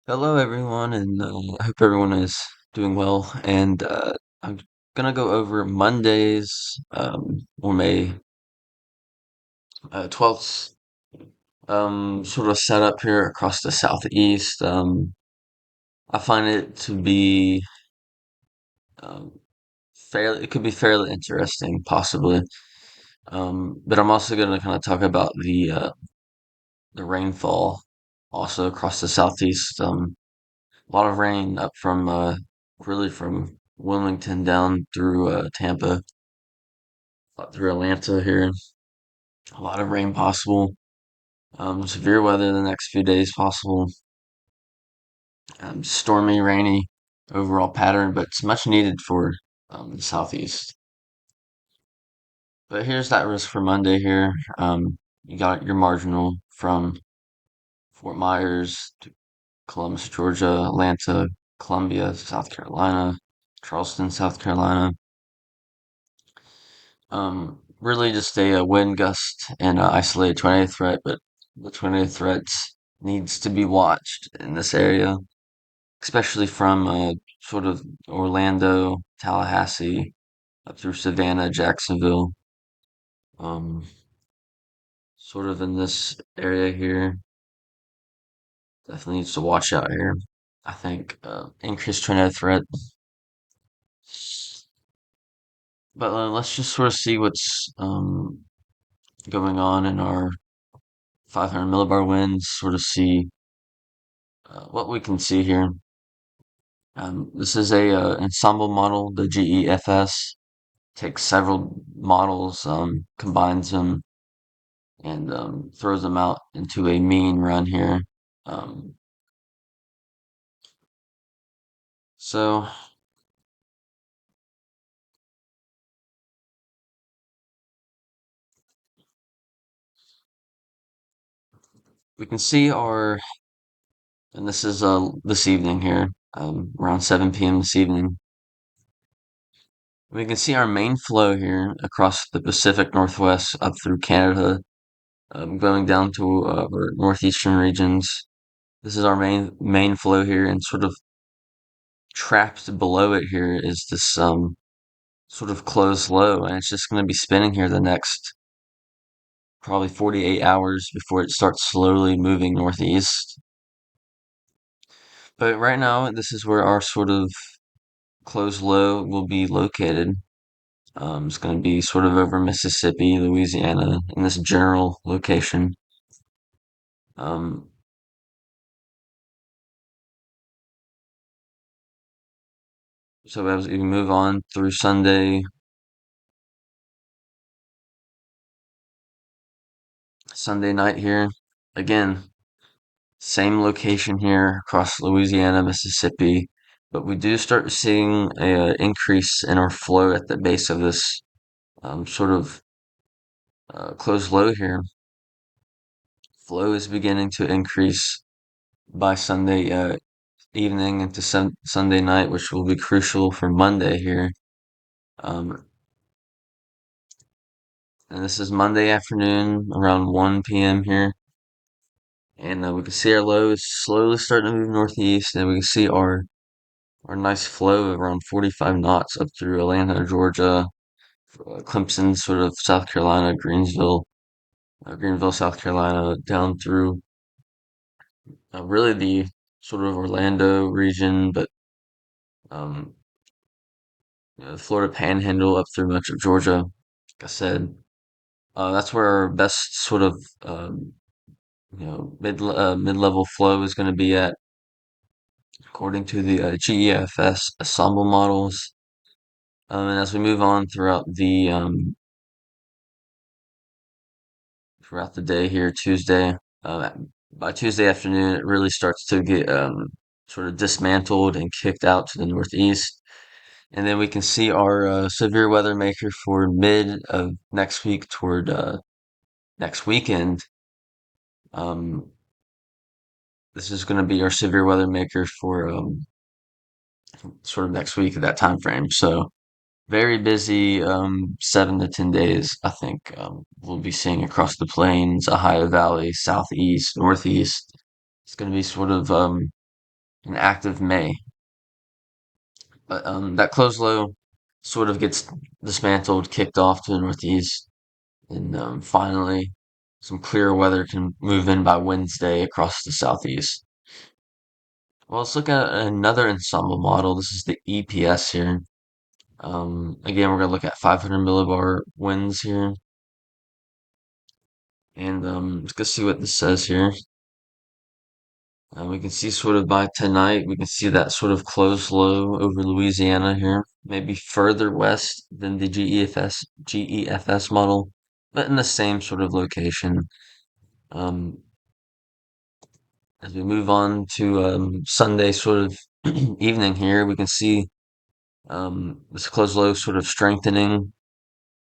Hello, everyone, and I hope everyone is doing well. And I'm gonna go over Monday's or May 12th sort of setup here across the southeast. I find it to be um, fairly, it could be fairly interesting, possibly. But I'm also gonna kind of talk about the rainfall also across the southeast. A lot of rain up from really from Wilmington down through Tampa, up through Atlanta here. A lot of rain possible. Severe weather the next few days possible. Stormy, rainy overall pattern, but it's much needed for the southeast. But here's that risk for Monday here. You got your marginal from Fort Myers to Columbus, Georgia, Atlanta, Columbia, South Carolina, Charleston, South Carolina. Really just a wind gust and isolated tornado threat, but the tornado threats needs to be watched in this area, especially from sort of Orlando, Tallahassee, up through Savannah, Jacksonville, um, sort of in this area here. Definitely needs to watch out here. I think increased tornado threat, but let's just sort of see what's going on in our 500 millibar winds, sort of see what we can see here. This is a ensemble model, the GEFS. Takes several models, combines them, and throws them out into a mean run here. Um, so we can see and this is this evening here, around 7 p.m. this evening. We can see our main flow here across the Pacific Northwest up through Canada, going down to our northeastern regions. This is our main flow here, and sort of trapped below it here is this sort of closed low, and it's just going to be spinning here the next probably 48 hours before it starts slowly moving northeast. But right now, this is where our sort of closed low will be located. It's going to be sort of over Mississippi, Louisiana, in this general location. Um, so as we move on through Sunday night here, again, same location here across Louisiana, Mississippi, but we do start seeing a increase in our flow at the base of this sort of closed low here. Flow is beginning to increase by Sunday evening into Sunday night, which will be crucial for Monday here. Um, and this is Monday afternoon around 1 p.m. here. And we can see our lows slowly starting to move northeast, and we can see our nice flow of around 45 knots up through Atlanta, Georgia, Clemson, sort of South Carolina, Greenville, South Carolina, down through really the sort of Orlando region, but um, the Florida Panhandle up through much of Georgia. Like I said, that's where our best sort of mid level flow is going to be at, according to the GEFS ensemble models. And as we move on throughout the day here, Tuesday. By Tuesday afternoon, it really starts to get sort of dismantled and kicked out to the northeast. And then we can see our severe weather maker for mid of next week toward next weekend. Um, this is going to be our severe weather maker for sort of next week at that time frame. So very busy 7 to 10 days, I think. We'll be seeing across the plains, Ohio Valley, southeast, northeast. It's going to be sort of an active May. But that closed low sort of gets dismantled, kicked off to the northeast, and finally some clear weather can move in by Wednesday across the southeast. Well, let's look at another ensemble model. This is the EPS here. Again, we're going to look at 500 millibar winds here. And let's see what this says here. We can see sort of by tonight, we can see that sort of close low over Louisiana here, maybe further west than the GEFS model, but in the same sort of location. Um, as we move on to Sunday sort of evening here, we can see this close low sort of strengthening.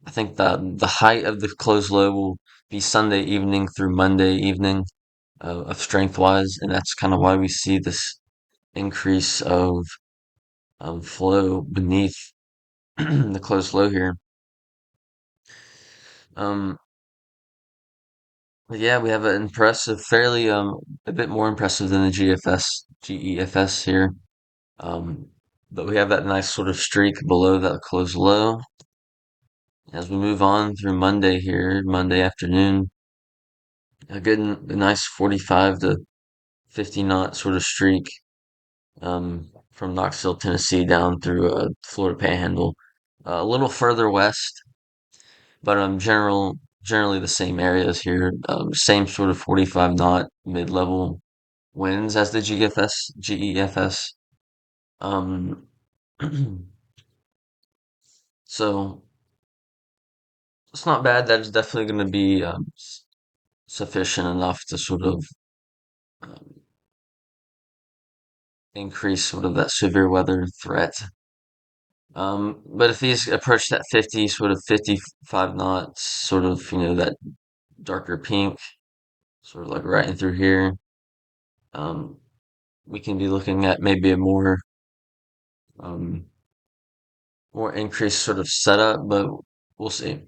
I think that the height of the close low will be Sunday evening through Monday evening of strength wise, and that's kind of why we see this increase of flow beneath the close low here. Um, but yeah, we have an impressive, fairly a bit more impressive than the GEFS here. Um, but we have that nice sort of streak below that close low. As we move on through Monday here, Monday afternoon, a nice 45 to 50 knot sort of streak from Knoxville, Tennessee down through Florida Panhandle. A little further west, but generally the same areas here. Same sort of 45 knot mid-level winds as the GEFS. Um, so it's not bad. That is definitely going to be sufficient enough to sort of um, increase sort of that severe weather threat. But if these approach that 50, sort of 55 knots, sort of, that darker pink, sort of like right in through here, um, we can be looking at maybe a um, more increased sort of setup, but we'll see.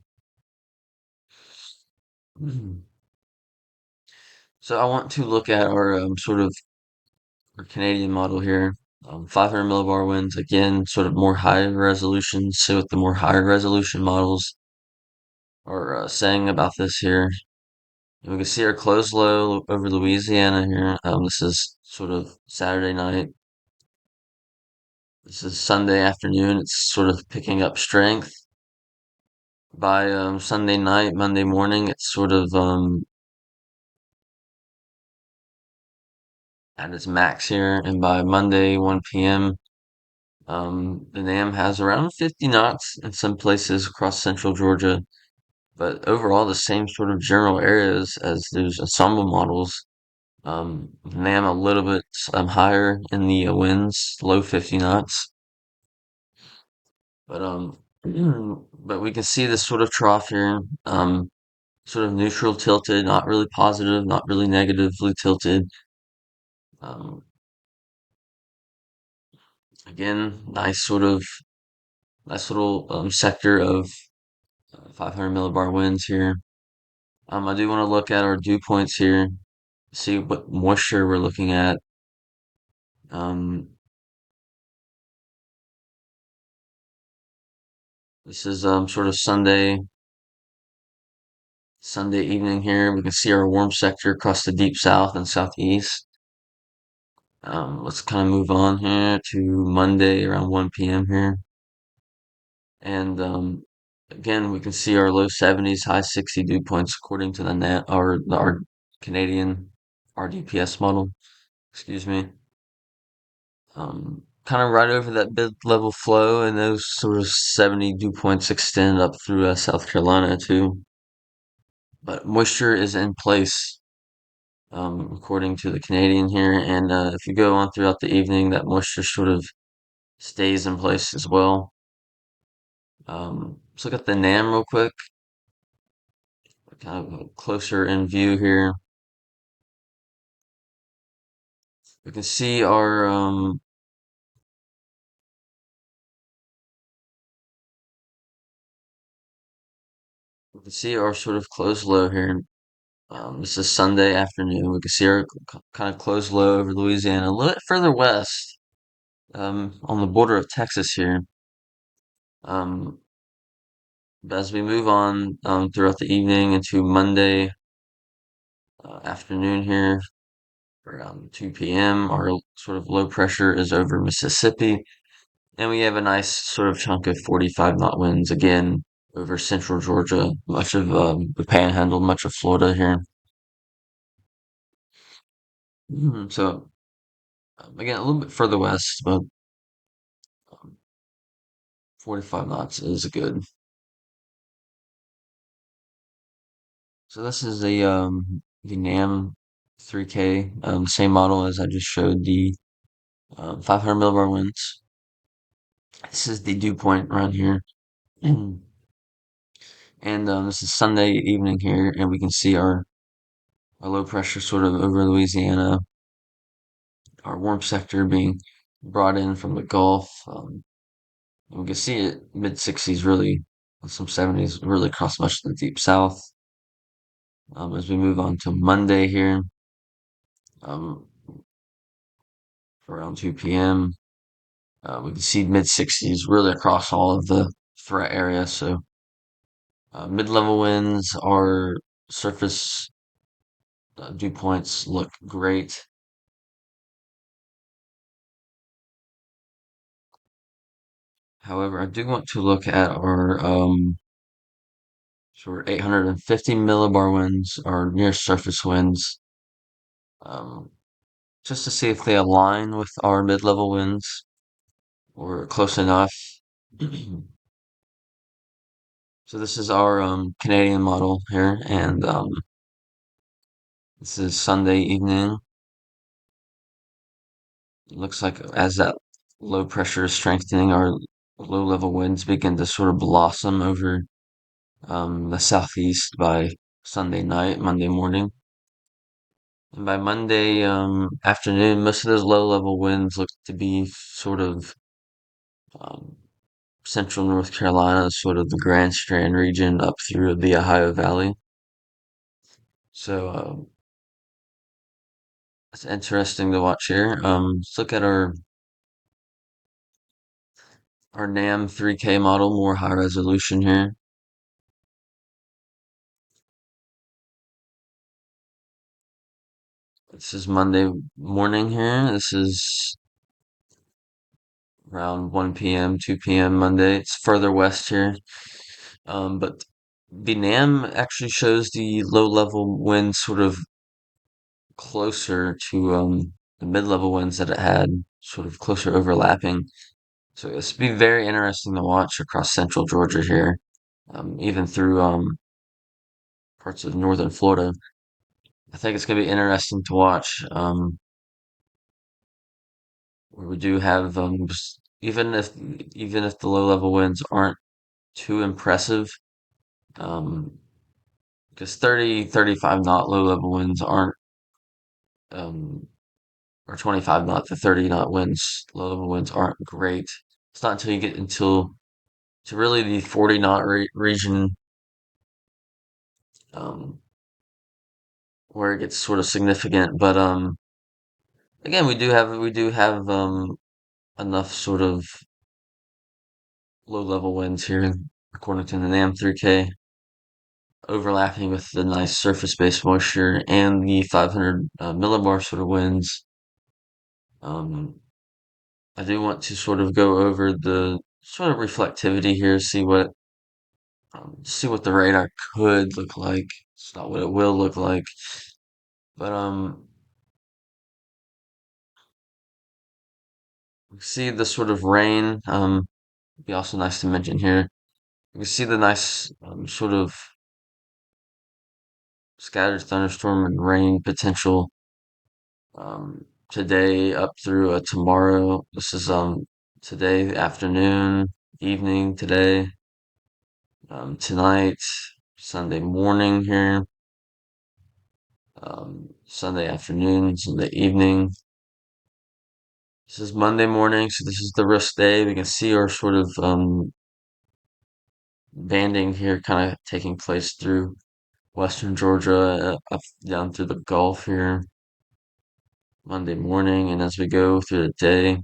So I want to look at our sort of our Canadian model here. 500 millibar winds, again, sort of more high resolution. So what the more higher resolution models are saying about this here. And we can see our close low over Louisiana here. This is sort of Saturday night. This is Sunday afternoon. It's sort of picking up strength. By Sunday night, Monday morning, it's sort of at its max here. And by Monday, 1 p.m., the NAM has around 50 knots in some places across central Georgia. But overall, the same sort of general areas as those ensemble models. NAM a little bit higher in the winds, low 50 knots. But but we can see this sort of trough here, sort of neutral tilted, not really positive, not really negatively tilted. Um, again, nice little sector of 500 millibar winds here. I do want to look at our dew points here, see what moisture we're looking at. Um, this is sort of Sunday evening here. We can see our warm sector across the deep south and southeast. Let's kind of move on here to Monday around 1 p.m. here. And again, we can see our low 70s, high 60 dew points according to our Canadian RDPS model. Excuse me. Kind of right over that mid-level flow, and those sort of 70 dew points extend up through South Carolina too. But moisture is in place, according to the Canadian here, and if you go on throughout the evening, that moisture sort of stays in place as well. Let's look at the NAM real quick, kind of a closer in view here. We can see we can see our sort of close low here. This is Sunday afternoon. We can see our kind of close low over Louisiana, a little bit further west, on the border of Texas here. Um, but as we move on throughout the evening into Monday afternoon here, around 2 p.m., our sort of low pressure is over Mississippi, and we have a nice sort of chunk of 45 knot winds again over central Georgia, much of the Panhandle, much of Florida here. So again, a little bit further west, but um, 45 knots is good. So this is the NAM 3K, same model as I just showed, the 500 millibar winds. This is the dew point around here. And this is Sunday evening here, and we can see our low pressure sort of over Louisiana, our warm sector being brought in from the Gulf. And we can see it mid 60s, really, some 70s, really across much of the deep south. As we move on to Monday here, um, around 2 p.m., we can see mid 60s really across all of the threat area. So mid-level winds, our surface dew points look great. However, I do want to look at our sort of 850 millibar winds, our near surface winds, um, just to see if they align with our mid-level winds or close enough. So this is our Canadian model here, and this is Sunday evening. It looks like as that low pressure is strengthening, our low level winds begin to sort of blossom over the southeast by Sunday night, Monday morning. And by Monday afternoon, most of those low level winds look to be sort of um, central North Carolina, sort of the Grand Strand region up through the Ohio Valley. So it's interesting to watch here. Let's look at our NAM 3K model, more high resolution here. This is Monday morning here. This is around 1 p.m., 2 p.m. Monday. It's further west here. But the NAM actually shows the low level winds sort of closer to the mid level winds that it had, sort of closer overlapping. So this would be very interesting to watch across central Georgia here, even through parts of northern Florida. I think it's going to be interesting to watch, where we do have even if the low level winds aren't too impressive, um, because 35 knot low level winds aren't, um, or 25 knot to 30 knot winds, low level winds aren't great. It's not until you get until to really the 40 knot region, um, where it gets sort of significant. But again, we do have enough sort of low level winds here, according to the NAM 3K, overlapping with the nice surface-based moisture and the 500 millibar sort of winds. Um, I do want to sort of go over the sort of reflectivity here, see what the radar could look like. It's not what it will look like, but we see the sort of rain. Be also nice to mention here. You can see the nice sort of scattered thunderstorm and rain potential today up through tomorrow. This is today afternoon, evening today, tonight, Sunday morning here, Sunday afternoon, Sunday evening. This is Monday morning, so this is the risk day. We can see our sort of banding here kind of taking place through Western Georgia, up down through the Gulf here Monday morning, and as we go through the day,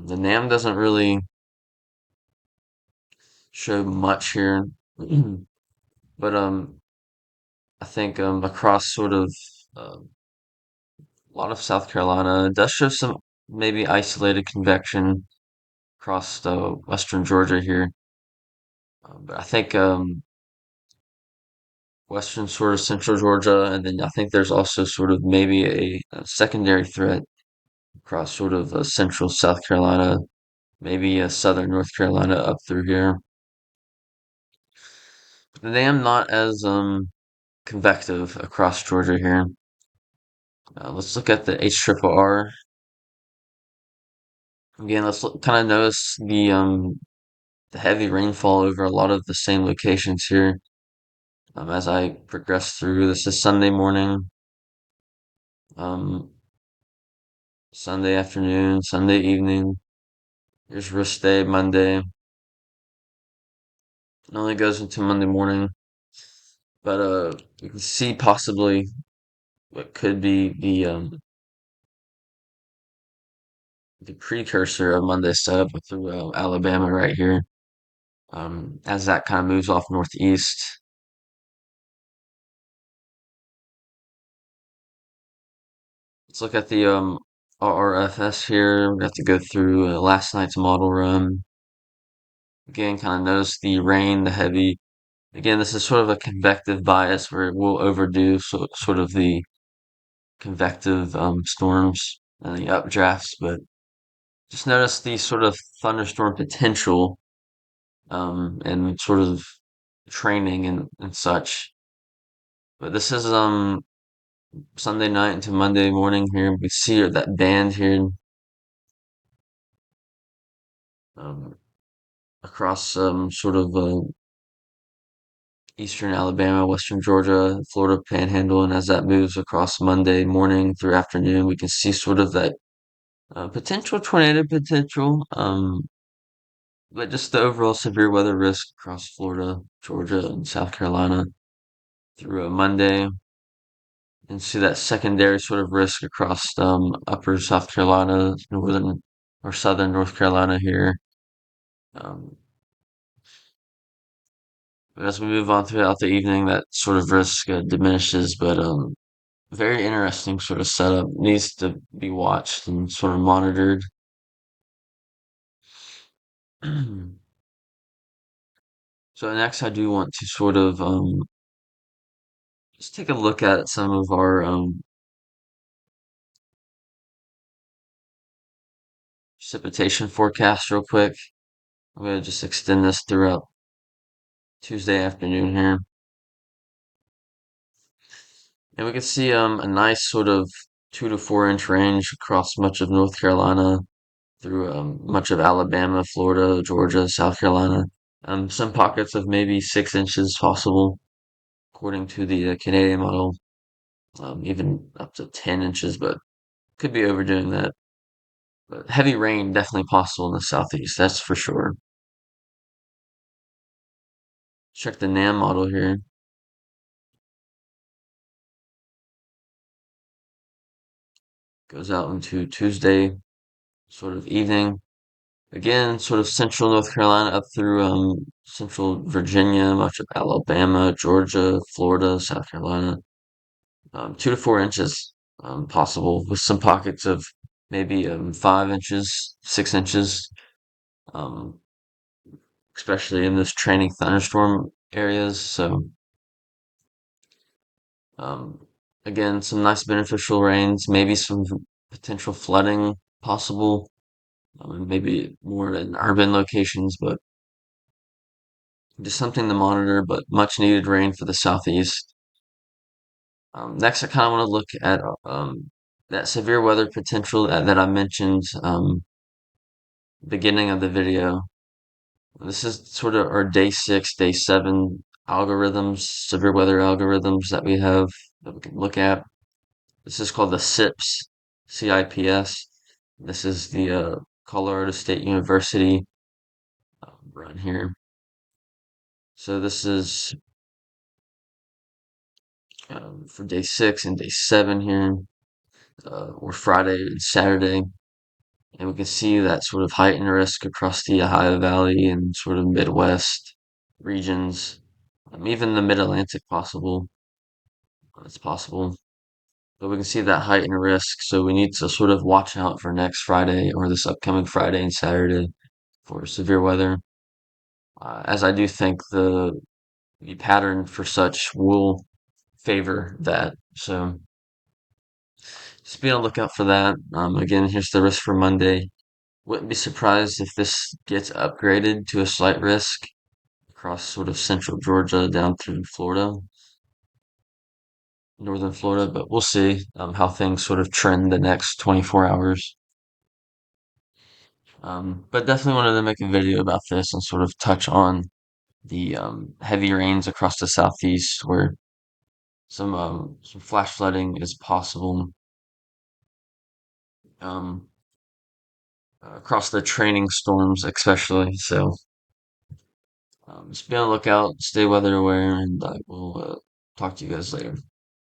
the NAM doesn't really show much here, but I think across sort of a lot of South Carolina it does show some maybe isolated convection across the Western Georgia here, but I think Western sort of Central Georgia, and then I think there's also sort of maybe a secondary threat across sort of central South Carolina, maybe southern North Carolina up through here. But they am not as convective across Georgia here. Let's look at the HRRR. Again, let's kind of notice the heavy rainfall over a lot of the same locations here. As I progress through, this is Sunday morning, um, Sunday afternoon, Sunday evening. Here's rest day, Monday. It only goes into Monday morning, but you can see possibly what could be the precursor of Monday's setup through Alabama right here. As that kind of moves off northeast. Let's look at the RRFS here. We have to go through last night's model run. Again, kind of notice the rain, the heavy. Again, this is sort of a convective bias where it will overdo sort of the convective storms and the updrafts, but just notice the sort of thunderstorm potential and sort of training and such. But this is Sunday night into Monday morning here. We see that band here um, across sort of eastern Alabama, western Georgia, Florida Panhandle, and as that moves across Monday morning through afternoon, we can see sort of that potential tornado potential, but just the overall severe weather risk across Florida, Georgia, and South Carolina through Monday, and see that secondary sort of risk across upper South Carolina, northern or southern North Carolina here. Um, but as we move on throughout the evening, that sort of risk diminishes, but very interesting sort of setup needs to be watched and sort of monitored. So next, I do want to sort of just take a look at some of our precipitation forecast real quick. I'm gonna just extend this throughout Tuesday afternoon here, and we can see a nice sort of 2 to 4 inch range across much of North Carolina through much of Alabama, Florida, Georgia, South Carolina. Some pockets of maybe 6 inches possible, according to the Canadian model. Even up to 10 inches, but could be overdoing that. But heavy rain definitely possible in the southeast, that's for sure. Check the NAM model here. Goes out into Tuesday, sort of evening. Again, sort of central North Carolina up through central Virginia, much of Alabama, Georgia, Florida, South Carolina. 2 to 4 inches possible with some pockets of maybe 5 inches, 6 inches. Um, Especially in this training thunderstorm areas. So, um, again, some nice beneficial rains, maybe some potential flooding possible, maybe more in urban locations, but just something to monitor, but much needed rain for the southeast. Next, I kind of want to look at that severe weather potential that I mentioned beginning of the video. This is sort of our day 6, day 7 algorithms, severe weather algorithms that we have that we can look at. This is called the CIPS, CIPS. This is the Colorado State University run here. So this is for day 6 and day 7 here, or Friday and Saturday. And we can see that sort of heightened risk across the Ohio Valley and sort of Midwest regions, even the Mid-Atlantic possible. It's possible. But we can see that heightened risk, so we need to sort of watch out for next Friday or this upcoming Friday and Saturday for severe weather. As I do think the pattern for such will favor that. So just be on the lookout for that. Again, here's the risk for Monday. Wouldn't be surprised if this gets upgraded to a slight risk across sort of central Georgia down through Florida, northern Florida, but we'll see how things sort of trend the next 24 hours. But definitely wanted to make a video about this and sort of touch on the heavy rains across the southeast where some flash flooding is possible um, across the training storms, especially. So just be on the lookout, stay weather aware, and I will talk to you guys later.